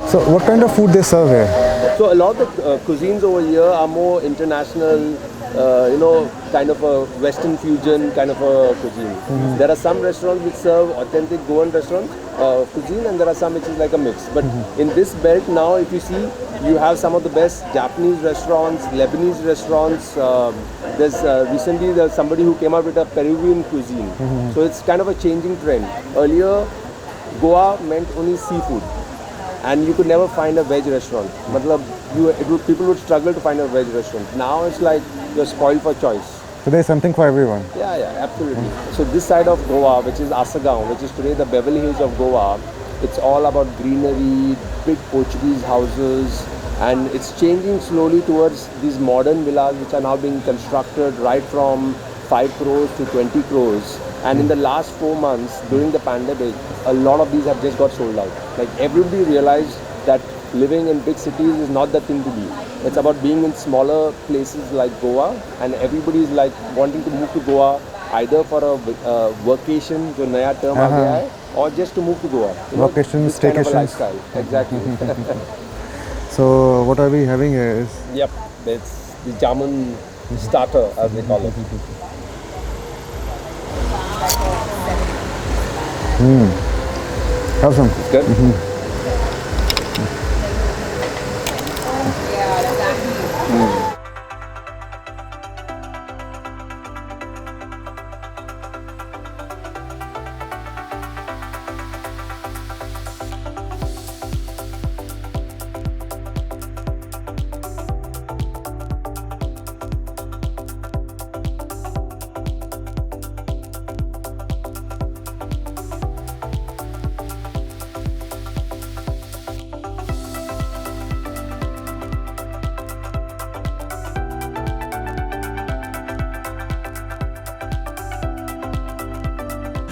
So what kind of food they serve here? So a lot of the cuisines over here are more international, kind of a Western fusion kind of a cuisine. There are some restaurants which serve authentic Goan restaurants cuisine, and there are some which is like a mix. But in this belt now, if you see, you have some of the best Japanese restaurants, Lebanese restaurants. There's somebody who came out with a Peruvian cuisine. So it's kind of a changing trend. Earlier, Goa meant only seafood, and you could never find a veg restaurant. People would struggle to find a veg restaurant. Now it's like you're spoiled for choice. So there's something for everyone. Yeah, absolutely. So this side of Goa, which is Asagaon, which is today the Beverly Hills of Goa, it's all about greenery, big Portuguese houses, and it's changing slowly towards these modern villas which are now being constructed right from 5 crores to 20 crores. And in the last 4 months during the pandemic, a lot of these have just got sold out. Like everybody realized that living in big cities is not the thing to be. It's about being in smaller places like Goa, and everybody is like wanting to move to Goa either for a vacation, जो नया term आ गया है, or just to move to Goa. Vacation, this kind of a staycations. lifestyle. Exactly. So what are we having here is Yep, it's the jamun starter as they call it. have some. It's good.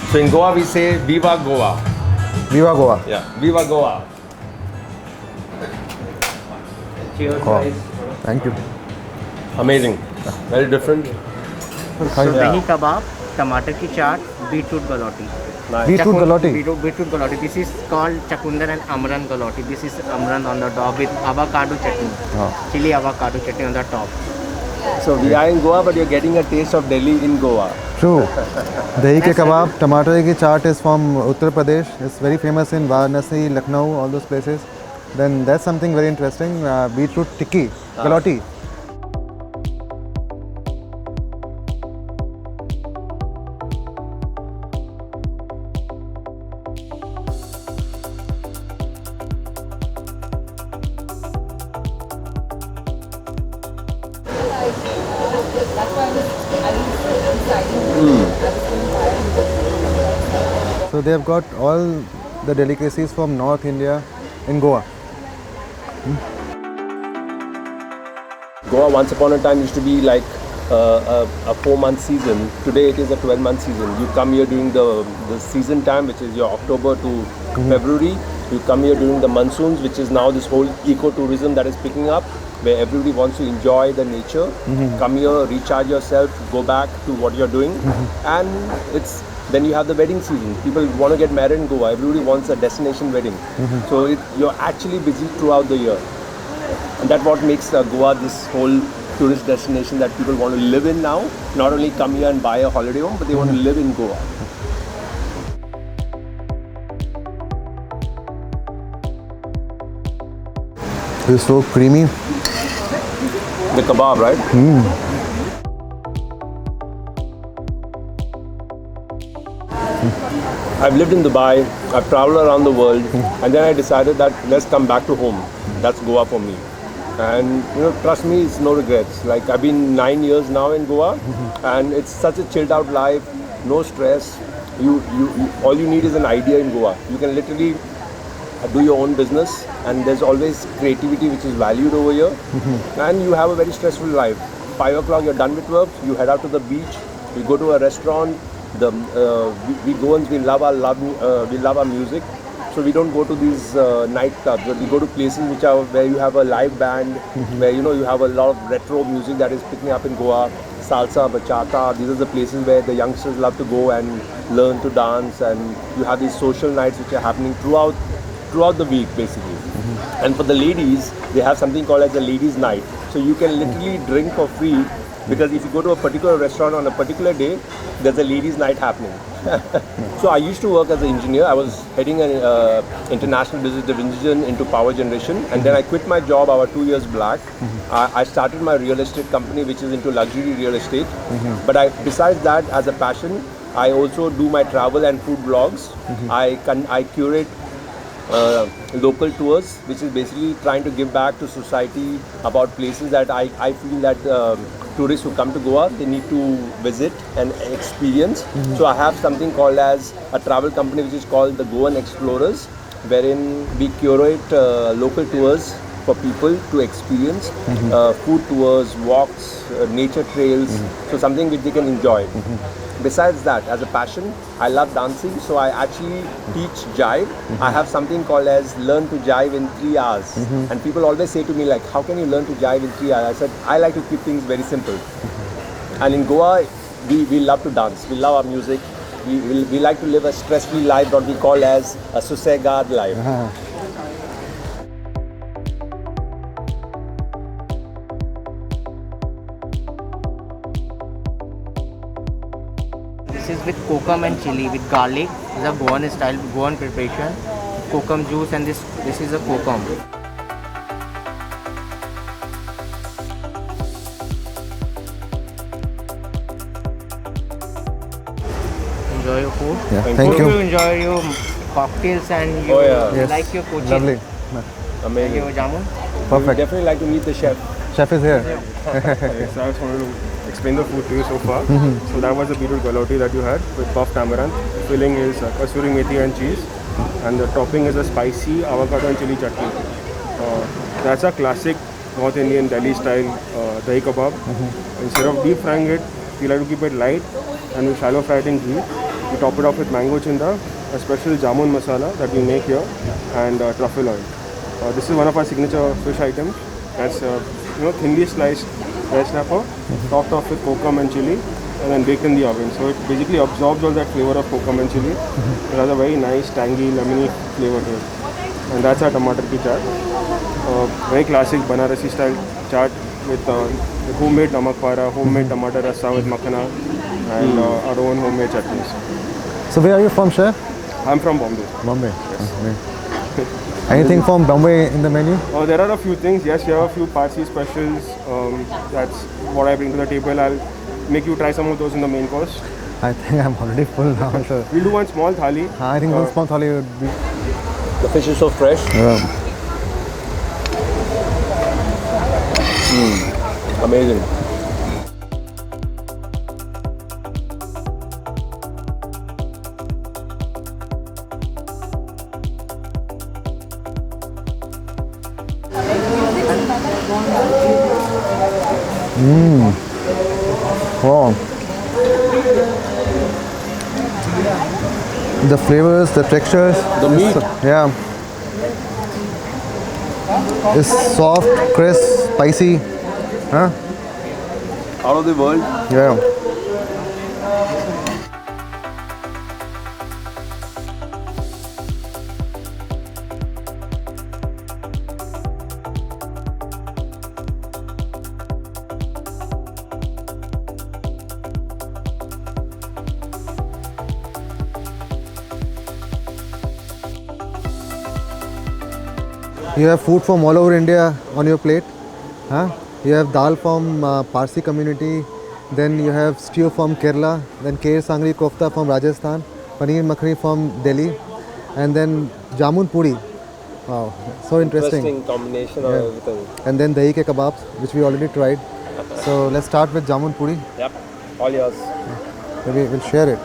So in Goa we say Viva Goa. Viva Goa. Yeah, Viva Goa. Cheers, Wow. guys. Thank you. Amazing. Very different. So dahi kebab, tomato ki chaat, beetroot galoti. Nice. Beetroot galoti. Beetroot galoti. This is called Chakundan and Amran galoti. This is Amran on the top with avocado chutney. Chili avocado chutney on the top. So we are in Goa, but you're getting a taste of Delhi in Goa. True. Dahi ke kebab, tomato ki chaat is from Uttar Pradesh. It's very famous in Varanasi, Lucknow, all those places. Then that's something very interesting. Beetroot tikki, galoti. So they have got all the delicacies from North India in Goa. Goa once upon a time used to be like a 4-month season. Today it is a 12-month season. You come here during the season time, which is your October to February. You come here during the monsoons, which is now this whole ecotourism that is picking up, where everybody wants to enjoy the nature. Come here, recharge yourself, go back to what you're doing. And then you have the wedding season. People want to get married in Goa. Everybody wants a destination wedding. So you're actually busy throughout the year. And that's what makes Goa this whole tourist destination that people want to live in now. Not only come here and buy a holiday home, but they want to live in Goa. It's so creamy. The kebab, right? I've lived in Dubai, I've traveled around the world, and then I decided that let's come back to home. That's Goa for me. And trust me, it's no regrets. Like I've been 9 years now in Goa, and it's such a chilled out life, no stress. All you need is an idea in Goa. You can literally do your own business, and there's always creativity which is valued over here. And you have a very stressful life. 5 o'clock you're done with work, you head out to the beach, you go to a restaurant. We Goans, we love our music, so we don't go to these nightclubs. We go to places where you have a live band, where you have a lot of retro music that is picking up in Goa, salsa, bachata. These are the places where the youngsters love to go and learn to dance, and you have these social nights which are happening throughout throughout the week basically. And for the ladies, they have something called as a ladies' night. So you can literally drink for free because if you go to a particular restaurant on a particular day, there's a ladies' night happening. So I used to work as an engineer. I was heading an international business division into power generation, and then I quit my job about 2 years back. I started my real estate company, which is into luxury real estate. But besides that, as a passion, I also do my travel and food blogs. I curate local tours, which is basically trying to give back to society about places that I feel that tourists who come to Goa, they need to visit and experience. So I have something called as a travel company which is called the Goan Explorers, wherein we curate local tours for people to experience, food tours, walks, nature trails, so something which they can enjoy. Besides that, as a passion, I love dancing, so I actually teach jive. I have something called as learn to jive in 3 hours. And people always say to me like, how can you learn to jive in 3 hours? I said, I like to keep things very simple. And in Goa, we love to dance. We love our music. We like to live a stress-free life, what we call as a Susegad life. This is with kokum and chili with garlic. This is a Goan style, Goan preparation. Kokum juice, and this is a kokum. Enjoy your food. Yeah, Thank thank Hope you. you enjoy your cocktails and you Oh, yeah. Yes. like your coaching. Lovely. Amazing. Your jamun. We Perfect. definitely like to meet the chef. Chef is here. Yes, I just wanted to explain the food to you so far. So that was the beetroot galoti that you had with puffed amaranth. The filling is kasuri methi and cheese, and the topping is a spicy avocado and chili chutney. That's a classic North Indian Delhi style dahi kebab. Instead of deep frying it, we like to keep it light and we shallow fry it in ghee. We top it off with mango chinda, a special jamun masala that we make here, and truffle oil. This is one of our signature fish items. That's thinly sliced red snapper, topped off with kokum and chili, and then baked in the oven. So it basically absorbs all that flavor of kokum and chili. It has a very nice, tangy, lemony flavor to it. And that's our tomato ki chaat. Very classic Banarasi style chaat with homemade namak para, homemade tomato rasa with makhana, and our own homemade chutneys. So where are you from, chef? I'm from Bombay. Bombay. Anything from Bombay in the menu? There are a few things. Yes, we have a few Parsi specials. That's what I bring to the table. I'll make you try some of those in the main course. I think I'm already full now. So We'll do one small thali. I think one small thali would be. The fish is so fresh. Amazing. Wow. The flavors, the textures. The meat. Yeah. It's soft, crisp, spicy. Huh? Out of the world. Yeah. You have food from all over India on your plate. Huh? You have dal from Parsi community. Then you have stew from Kerala. Then Kher Sangri Kofta from Rajasthan. Paneer Makhani from Delhi. And then Jamun Puri. Wow, so interesting. Combination of everything. And then Dahi ke kebabs, which we already tried. So let's start with Jamun Puri. Yep. All yours. Maybe we'll share it.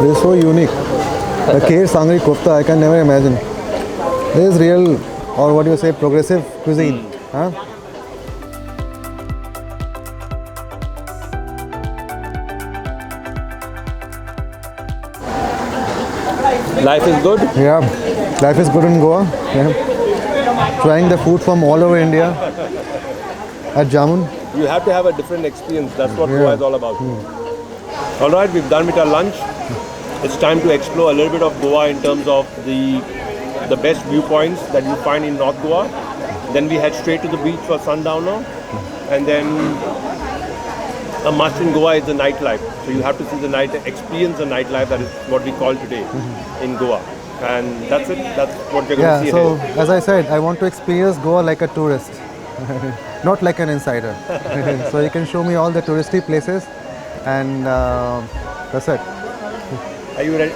This is so unique. The Kher Sangri Kofta, I can never imagine. This is real, or what you say, progressive cuisine. Huh? Life is good. Yeah, life is good in Goa. Yeah. Trying the food from all over India at Jamun. You have to have a different experience. That's what Yeah. Goa is all about. All right, we've done with our lunch. It's time to explore a little bit of Goa in terms of the best viewpoints that you find in North Goa. Then we head straight to the beach for sundowner, and then a must in Goa is the nightlife. So you have to see the night, experience the nightlife. That is what we call today in Goa, and that's it. That's what we're going Yeah, to see so ahead. as I said, I want to experience Goa like a tourist, not like an insider. So you can show me all the touristy places, and that's it. Are you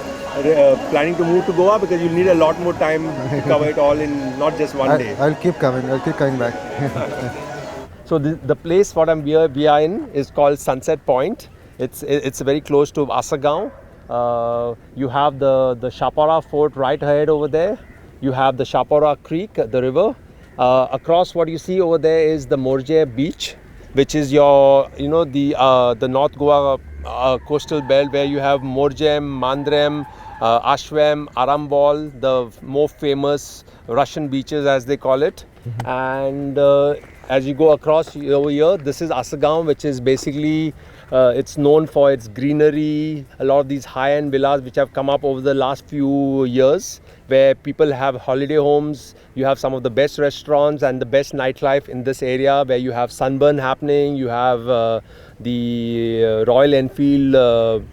planning to move to Goa? Because you need a lot more time to cover it all in not just one day. I'll keep coming. I'll keep coming back. So the place what we are in is called Sunset Point. It's very close to Asagaon. You have the Chapora Fort right ahead over there. You have the Chapora Creek, the river. Across what you see over there is the Morje Beach, which is the North Goa coastal belt, where you have Morjem, Mandrem, Ashwem, Arambol, the more famous Russian beaches as they call it. And as you go across over here, this is Asagaon, which is basically it's known for its greenery, a lot of these high-end villas which have come up over the last few years, where people have holiday homes. You have some of the best restaurants and the best nightlife in this area, where you have sunburn happening, you have the Royal Enfield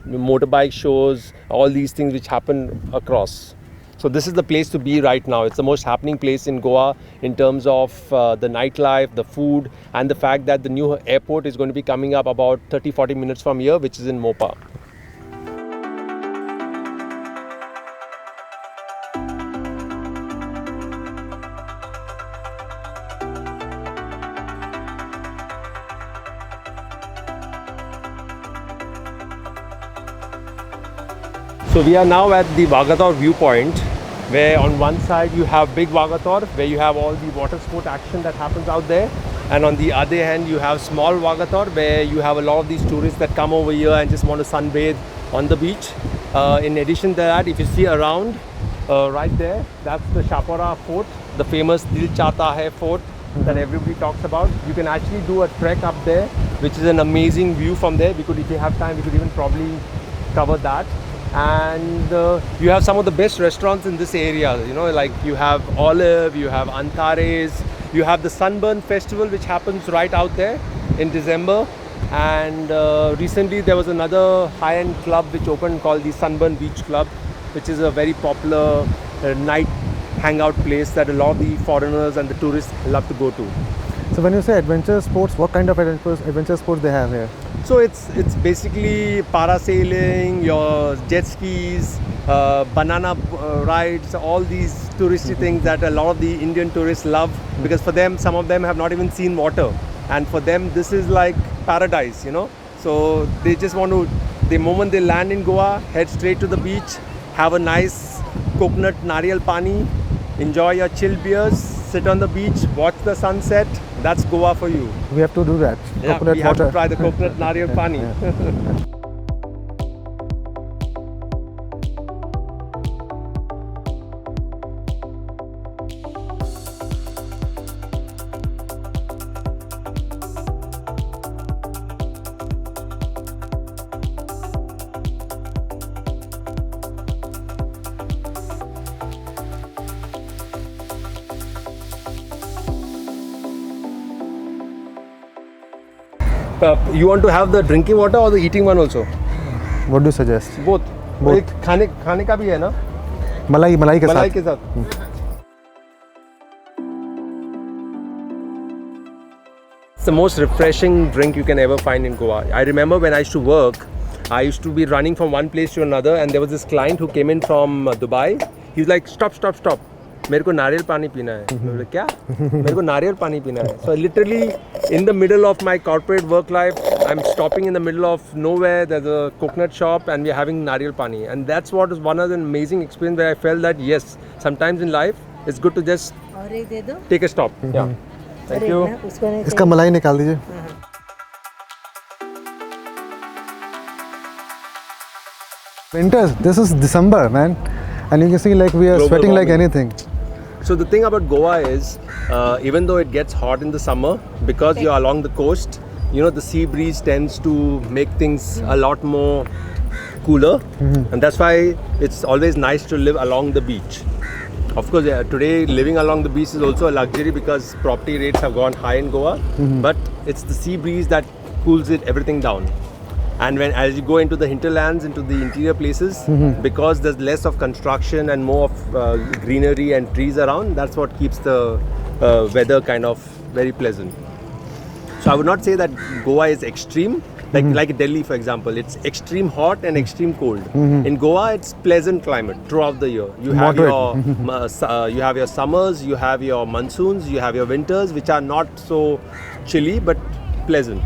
motorbike shows, all these things which happen across. So this is the place to be right now. It's the most happening place in Goa in terms of the nightlife, the food, and the fact that the new airport is going to be coming up about 30-40 minutes from here, which is in Mopa. So we are now at the Vagator viewpoint, where on one side you have Big Vagator, where you have all the water sport action that happens out there, and on the other hand you have Small Vagator, where you have a lot of these tourists that come over here and just want to sunbathe on the beach. In addition to that, if you see around right there, that's the Chapora Fort, the famous Dil Chahta Hai Fort that everybody talks about. You can actually do a trek up there, which is an amazing view from there. If you have time, we could even probably cover that. And you have some of the best restaurants in this area, like you have Olive, you have Antares, you have the Sunburn Festival, which happens right out there in December. And recently there was another high-end club which opened called the Sunburn Beach Club, which is a very popular night hangout place that a lot of the foreigners and the tourists love to go to. So when you say adventure sports, what kind of adventure sports they have here? So it's basically parasailing, your jet skis, banana rides, all these touristy things that a lot of the Indian tourists love, because for them, some of them have not even seen water, and for them this is like paradise, So they just want to, the moment they land in Goa, head straight to the beach, have a nice coconut nariyal pani, enjoy your chilled beers, sit on the beach, watch the sunset. That's Goa for you. We have to do that. Yeah, Coconut we have water. to try the coconut nariyal pani. You want to have the drinking water or the eating one also? What do you suggest? Both. Both. एक खाने का भी है ना? मलाई के मलाई साथ. के साथ. It's the most refreshing drink you can ever find in Goa. I remember when I used to work, I used to be running from one place to another, and there was this client who came in from Dubai. He was like, stop. मेरे को नारियल पानी पीना है. मैं बोला क्या? मेरे को नारियल पानी पीना है. So literally in the middle of my corporate work life, I'm stopping in the middle of nowhere. There's a coconut shop and we're having nariyal pani, and that's what is one of the amazing experience where I felt that yes, sometimes in life it's good to just और एक दे दो. take a stop. Yeah. Thank you. उसको नहीं इसका मलाई निकाल दीजिए. Winters. This is December, man. And you can see like we are Global sweating like warming. anything. So the thing about Goa is, even though it gets hot in the summer, because you're along the coast, you know, the sea breeze tends to make things a lot more cooler, and that's why it's always nice to live along the beach. Of course, today living along the beach is also a luxury because property rates have gone high in Goa, but it's the sea breeze that cools everything down. And as you go into the hinterlands, into the interior places, because there's less of construction and more of greenery and trees around, that's what keeps the weather kind of very pleasant. So I would not say that Goa is extreme, like Delhi, for example. It's extreme hot and extreme cold. In Goa, it's pleasant climate throughout the year. You have you have your summers, you have your monsoons, you have your winters, which are not so chilly but pleasant.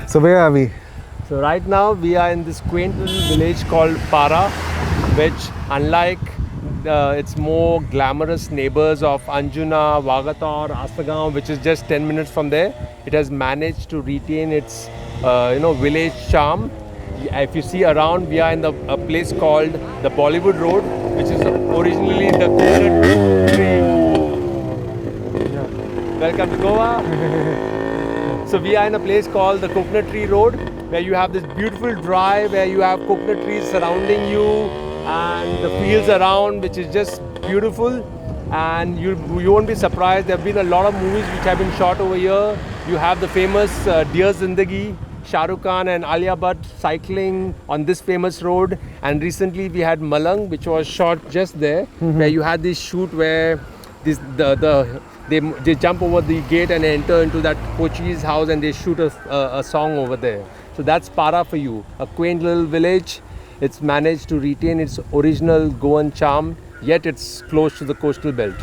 So where are we? So right now we are in this quaint little village called Para, which unlike its more glamorous neighbors of Anjuna, Wagator, Astagaon, which is just 10 minutes from there, it has managed to retain its village charm. If you see around, we are in a place called the Bollywood Road, which is originally the coconut tree. Welcome to Goa. So we are in a place called the Coconut Tree Road, where you have this beautiful drive, where you have coconut trees surrounding you, and the fields around, which is just beautiful. And you won't be surprised, there have been a lot of movies which have been shot over here. You have the famous Dear Zindagi, Shah Rukh Khan and Alia Bhatt cycling on this famous road. And recently we had Malang, which was shot just there, where you had this shoot where they jump over the gate and enter into that Portuguese house and they shoot a song over there. So that's Para for you, a quaint little village. It's managed to retain its original Goan charm, yet it's close to the coastal belt.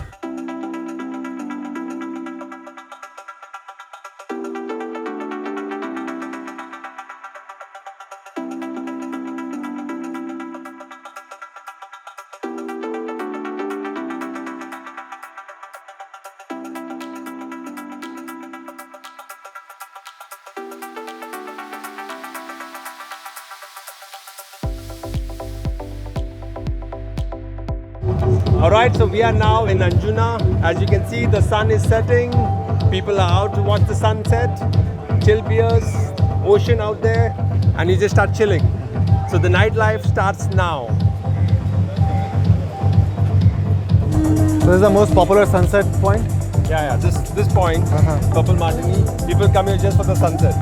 Alright, so we are now in Anjuna. As you can see, the sun is setting. People are out to watch the sunset. Chill beers, ocean out there, and you just start chilling. So the nightlife starts now. So this is the most popular sunset point. Yeah, this point, Purple Martini, people come here just for the sunset.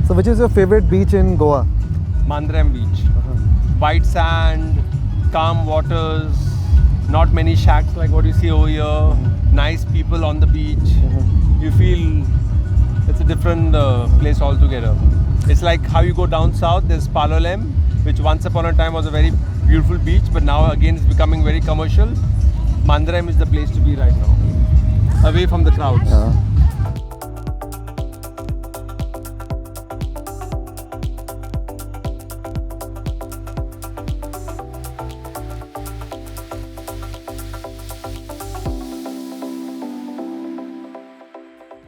So which is your favorite beach in Goa? Mandrem Beach. White sand, calm waters, not many shacks like what you see over here, nice people on the beach. You feel it's a different place altogether. It's like how you go down south, there's Palolem, which once upon a time was a very beautiful beach, but now again it's becoming very commercial. Mandaram is the place to be right now, away from the crowds.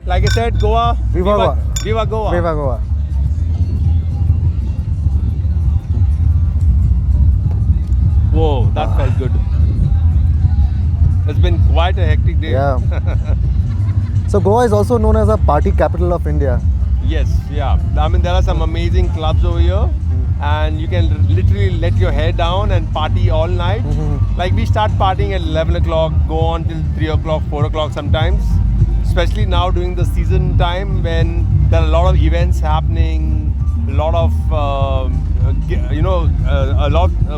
Like I said, Goa, Viva Goa. Viva Goa. Viva Goa. Whoa, that felt good. It's been quite a hectic day. Yeah. So Goa is also known as a party capital of India. Yes, yeah. I mean, there are some amazing clubs over here, and you can literally let your hair down and party all night. Like we start partying at 11 o'clock, go on till 3 o'clock, 4 o'clock sometimes. Especially now during the season time when there are a lot of events happening, a lot of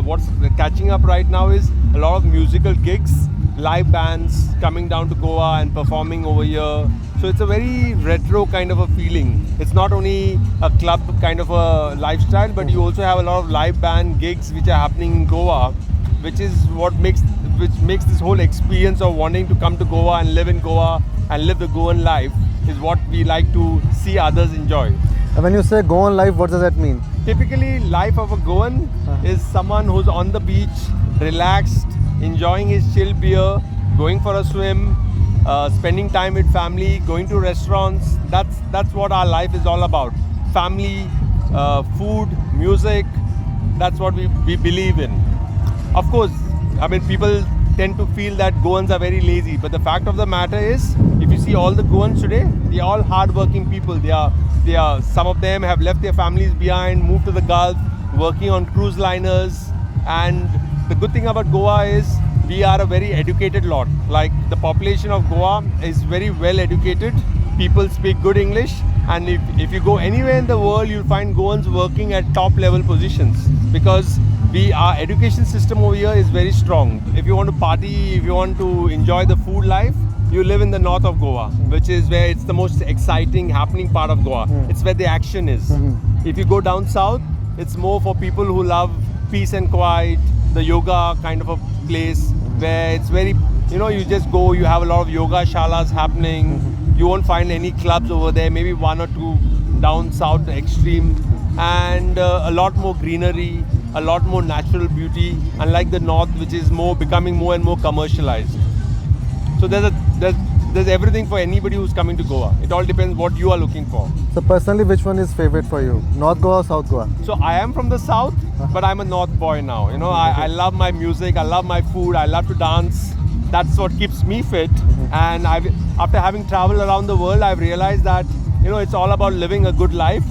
what's catching up right now is a lot of musical gigs, live bands coming down to Goa and performing over here. So it's a very retro kind of a feeling. It's not only a club kind of a lifestyle, but you also have a lot of live band gigs which are happening in Goa, which makes this whole experience of wanting to come to Goa and live in Goa and live the Goan life is what we like to see others enjoy. And when you say Goan life, what does that mean? Typically, life of a Goan is someone who's on the beach, relaxed, enjoying his chill beer, going for a swim, spending time with family, going to restaurants. That's what our life is all about. Family, food, music. That's what we believe in. Of course, I mean, people tend to feel that Goans are very lazy, but the fact of the matter is, if you see all the Goans today, they are all hard-working people. They are. Some of them have left their families behind, moved to the Gulf, working on cruise liners. And the good thing about Goa is we are a very educated lot. Like the population of Goa is very well educated. People speak good English, and if you go anywhere in the world, you'll find Goans working at top level positions because our education system over here is very strong. If you want to party, if you want to enjoy the food life, you live in the north of Goa, which is where it's the most exciting, happening part of Goa. It's where the action is. If you go down south, it's more for people who love peace and quiet, the yoga kind of a place where it's very, you just go, you have a lot of yoga shalas happening. You won't find any clubs over there, maybe one or two down south extreme, and a lot more greenery, a lot more natural beauty, unlike the north, which is becoming more and more commercialized. So there's everything for anybody who's coming to Goa. It all depends what you are looking for. So personally, which one is favorite for you? North Goa or South Goa? So I am from the south, but I'm a north boy now. I love my music, I love my food, I love to dance. That's what keeps me fit. And after having traveled around the world, I've realized that it's all about living a good life,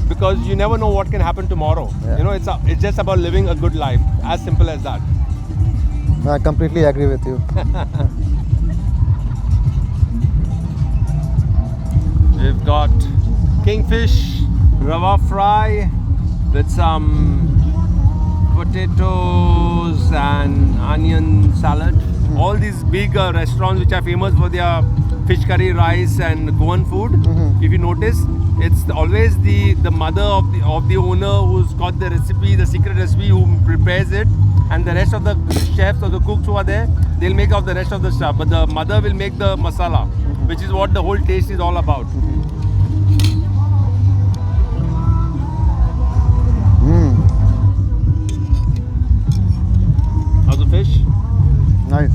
because you never know what can happen tomorrow. Yeah. It's just about living a good life, as simple as that. I completely agree with you. We've got kingfish, rava fry with some potatoes and onion salad. All these big restaurants which are famous for their fish curry, rice and Goan food. If you notice, it's always the mother of the owner who's got the recipe, the secret recipe, who prepares it, and the rest of the chefs or the cooks who are there, they'll make up the rest of the stuff. But the mother will make the masala, which is what the whole taste is all about. How's the fish? Nice.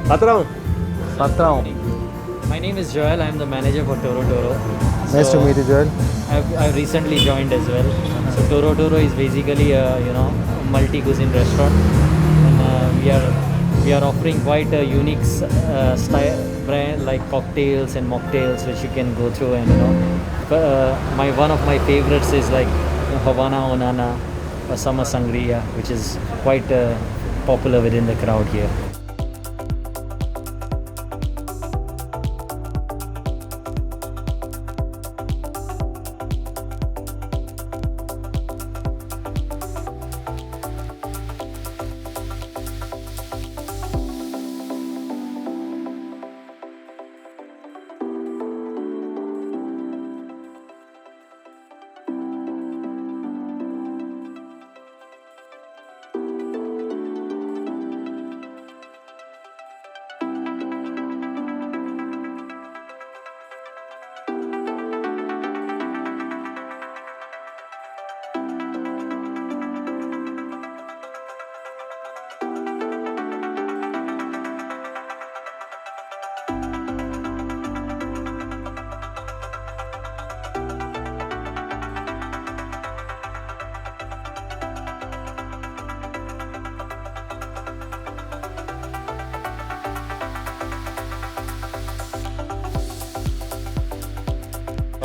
Patrao. My name is Joel. I'm the manager for Toro Toro. Nice to meet you, Joel. I've recently joined as well. So Toro Toro is basically a multi-cuisine restaurant, and we are offering quite a unique style brand like cocktails and mocktails which you can go through, and one of my favorites is like Havana Onana or Summer Sangria, which is quite popular within the crowd here.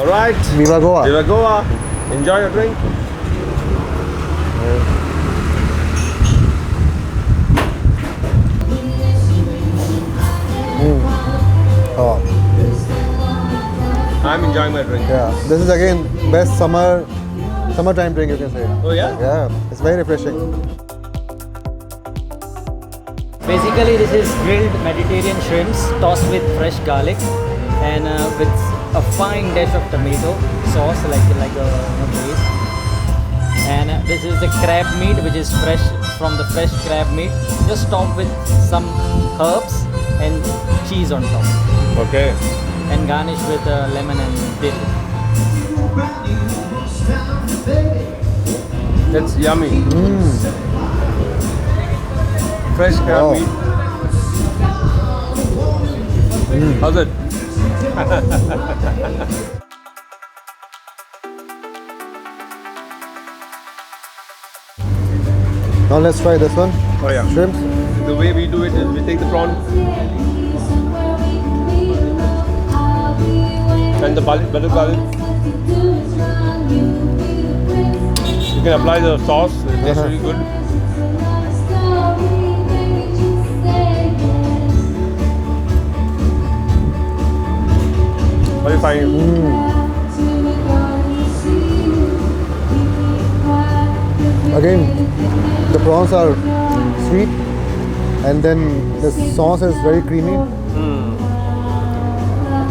All right. Viva Goa. Viva Goa. Enjoy your drink. Oh, I'm enjoying my drink. yeah. This is again best summertime drink, you can say. Oh yeah? Yeah, it's very refreshing. Basically, this is grilled Mediterranean shrimps tossed with fresh garlic and with a fine dash of tomato sauce, like a base. And this is the crab meat, which is fresh from the fresh crab meat, just topped with some herbs and cheese on top, Okay. and garnished with lemon and dill. That's yummy. Fresh crab Wow. meat. How's it? Now let's try this one. Oh yeah. Shrimp. The way we do it is we take the prawn and the butter garlic. You can apply the sauce. It tastes really good. What do you find? Again, the prawns are sweet, and then the sauce is very creamy.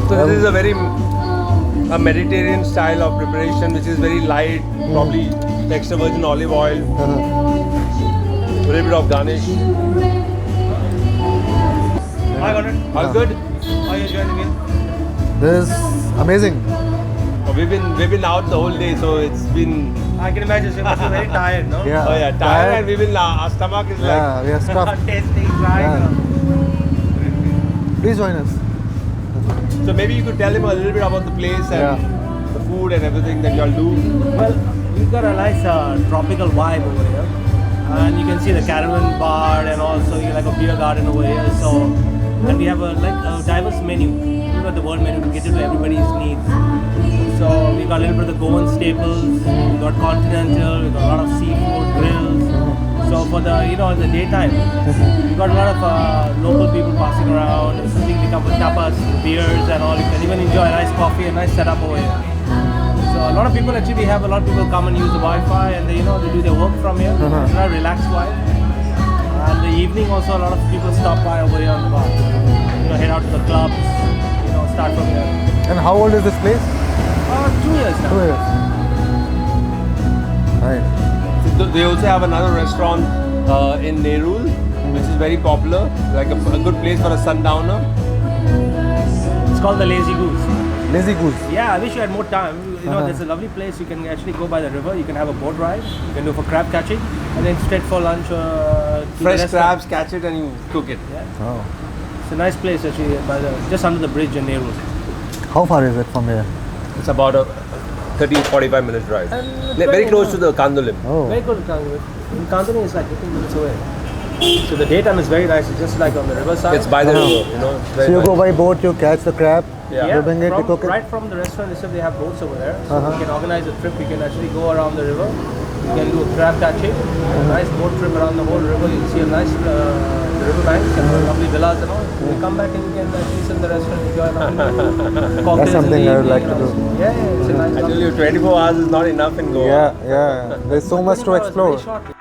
So this is a very Mediterranean style of preparation, which is very light, probably extra virgin olive oil, a little bit of garnish. Hi, Gordon. All good? How are you enjoying the meal? This is amazing. Oh, we've been out the whole day, so it's been I can imagine you must be very tired, no? Yeah. oh yeah tired, and we've been our stomach is Yeah, we are stuffed. Tasting, trying. Yeah. Please join us. like. So maybe you could tell him a little bit about the place and Yeah. the food and everything that y'all do. Well, we've got a nice tropical vibe over here. And you can see the caravan bar and also like a beer garden over here. So, and we have a diverse menu. We've got the world menu to cater to everybody's needs. So we got a little bit of the Goan staples, we got continental, we got a lot of seafood, grills. So for the, in the daytime, we got a lot of local people passing around. Something they come with tapas, beers and all. You can even enjoy a nice coffee, a nice setup over here. So a lot of people actually have a lot of people come and use the Wi-Fi and they do their work from here. It's a very relaxed vibe. And the evening also a lot of people stop by over here on the bar. Head out to the clubs, start from here. And how old is this place? 2 years now. 2 years. Right. They also have another restaurant in Nerul, which is very popular, like a good place for a sundowner. It's called the Lazy Goose. Lazy Goose. Yeah, I wish you had more time. There's a lovely place. You can actually go by the river. You can have a boat ride. You can do for crab catching, and then straight for lunch. To Fresh the restaurant. crabs, catch it and you cook it. Yeah, Oh. it's a nice place actually. Just under the bridge in Nerul. How far is it from here? It's about a 30-45 minutes drive. Very close to the Kandolim. Oh. Very good in Kandolim. In Kandolim is like 15 minutes away. So the daytime is very nice. It's just like on the riverside. It's by the river, It's very So you nice. go by boat, you catch the crab, Yeah. you bring it, you cook it. Right from the restaurant itself, they have boats over there. So we can organize a trip. We can actually go around the river. You can do a crab catching, a nice boat trip around the whole river. You see a nice the river banks and lovely villas and all. You come back and you can actually sit in the restaurant, enjoy a lovely cocktails in something the I would evening like and to all. do. Yeah, it's a nice. I tell you, 24 hours is not enough in Goa. Yeah. There's so much to 24 hours, explore. very short.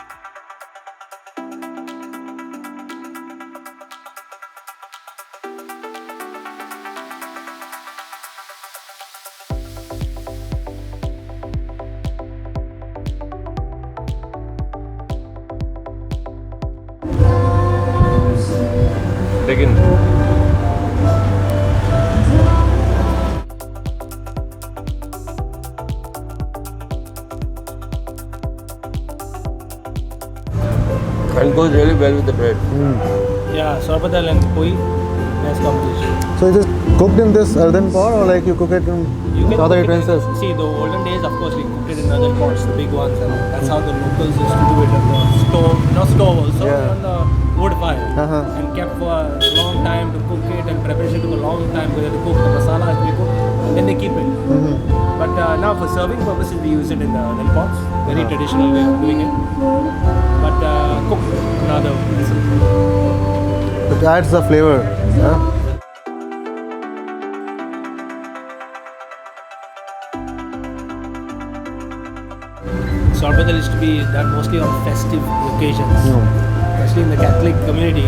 Begin. And it goes really well with the bread. Yeah, sorbatal and poi, nice combination. So is it cooked in this earthen pot or like you cook it in You can other cook it in- utensils? See, the olden days, of course, we cooked it in other pots, the big ones, and that's how the locals used to do it on the stove, not stove also, Yeah. on the wood fire, Uh-huh. and kept for a long time to cook it, and preparation took a long time because they had to cook the masala has to be cooked, and then they keep it. now for serving purposes we use it in the nil pots. Very traditional way of doing it. But cooked in other vessels. It adds the flavor. Yeah? Sorpatal used to be done mostly on festive occasions. Especially in the Catholic community,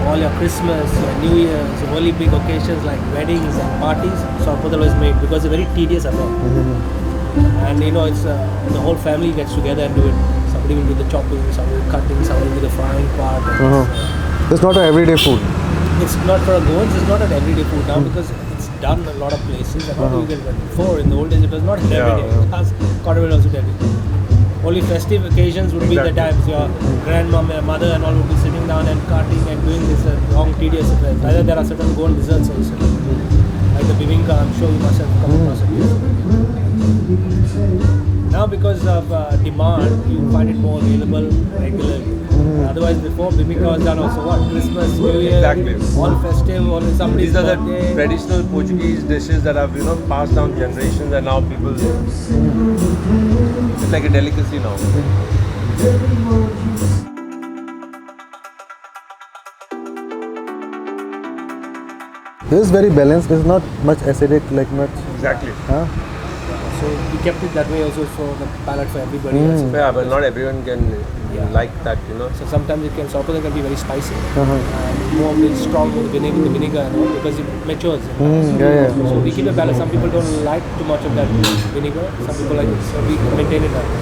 all your Christmas, your New Year's, really big occasions like weddings and parties, Sorpatal was made because it's a very tedious affair. And you know, it's the whole family gets together and do it. Somebody will do the chopping, somebody will cutting, somebody will do the frying part. And It's not an everyday food. it's not for a Goans, it's not an everyday food now because it's done a lot of places. And not even before, in the old days, it was not an everyday. As Cotton will also tell you. Only festive occasions would be the times your grandmom, your mother and all would be sitting down and cutting and doing this long tedious affair. Rather there are certain Goan desserts also. Like the bibinka, I'm sure you must have come across it. Now because of demand, you find it more available regularly. Otherwise before bibinka was done also what? Christmas, New Year, all festive, all somebody's These are the birthday. traditional Portuguese dishes that have passed down generations, and now people. It's like a delicacy now. This is very balanced. It's not much acidic, like much. Exactly. Huh? So we kept it that way also for the palate for everybody else. Yeah, but not everyone can like that, So sometimes it can Sorpatal can be very spicy and more bit strong with the vinegar and all because it matures. So we keep a balance. Some people don't like too much of that vinegar. Some people like it. So we maintain it that way.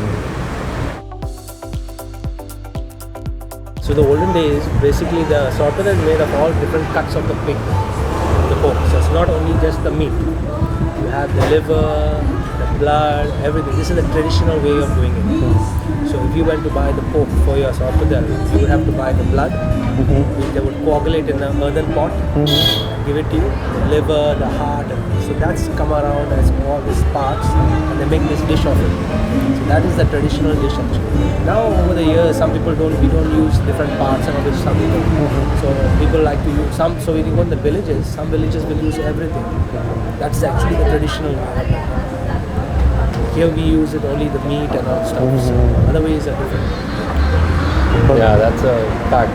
So the olden days, basically the Sorpatal is made of all different cuts of the pig, the pork. So it's not only just the meat. You have the liver, the blood, everything. This is the traditional way of doing it. So if you went to buy the pork for your Sorpatal, you would have to buy the blood, which they would coagulate in an earthen pot, and give it to you. The liver, the heart, so that's come around as all these parts, and they make this dish of it. So that is the traditional dish actually. Now over the years, some people we don't use different parts and all this. Some people, so people like to use some. So when you go in the villages, some villages will use everything. That's actually the traditional way. Here we use it only the meat and all stuff. So other ways are different. Yeah, that's a fact.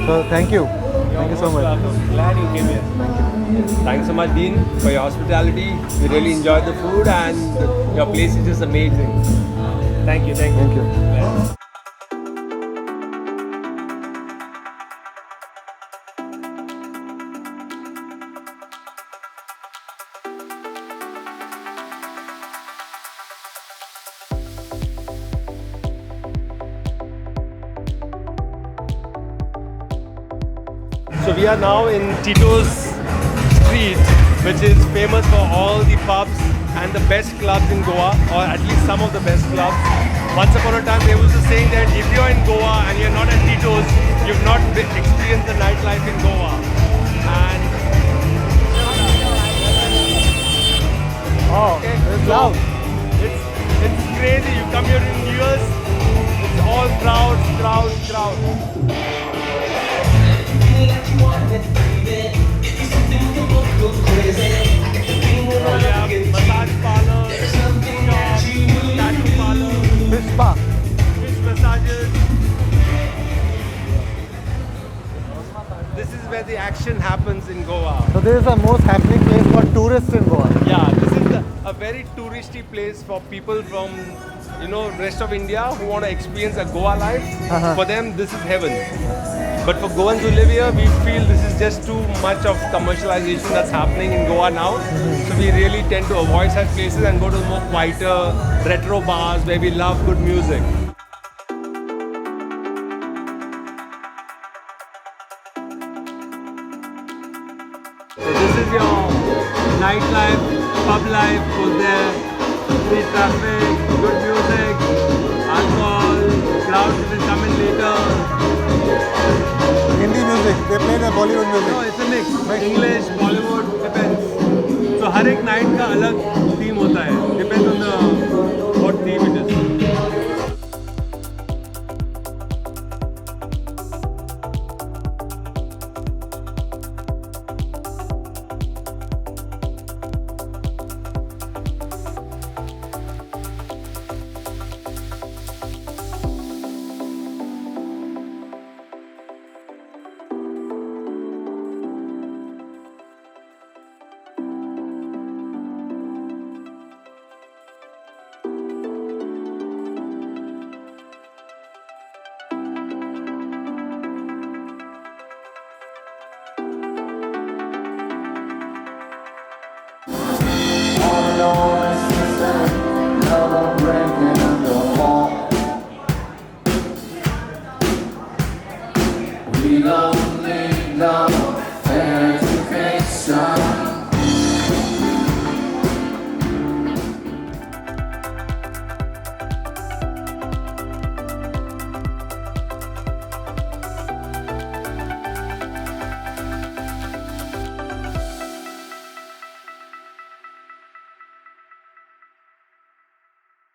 So thank you. Thank you so much. Glad you came here. Thanks so much, Dean, for your hospitality. We really enjoyed the food, and your place is just amazing. Thank you. Thank you. Glad. So we are now in Tito's Street, which is famous for all the pubs and the best clubs in Goa, or at least some of the best clubs. Once upon a time, there was a saying that if you're in Goa and you're not at Tito's, you've not experienced the nightlife in Goa. And it's loud. It's crazy. You come here in New Year's, it's all crowds. Massage parlor, shop, tattoo parlor, fish massages. This is where the action happens in Goa. So this is the most happening place for tourists in Goa. Yeah, this is a very touristy place for people from rest of India who want to experience a Goa life. For them, this is heaven. But for Goans who live here, we feel this is just too much of commercialization that's happening in Goa now. So we really tend to avoid such places and go to more quieter retro bars where we love good music. So this is your nightlife, pub life goes there. Free traffic, good music, alcohol, crowds will come in later. Hindi music. They play the Bollywood music. No, it's a mix. English, Bollywood, depends. So हर एक night का अलग theme होता है. Depends on the what theme it is. Ram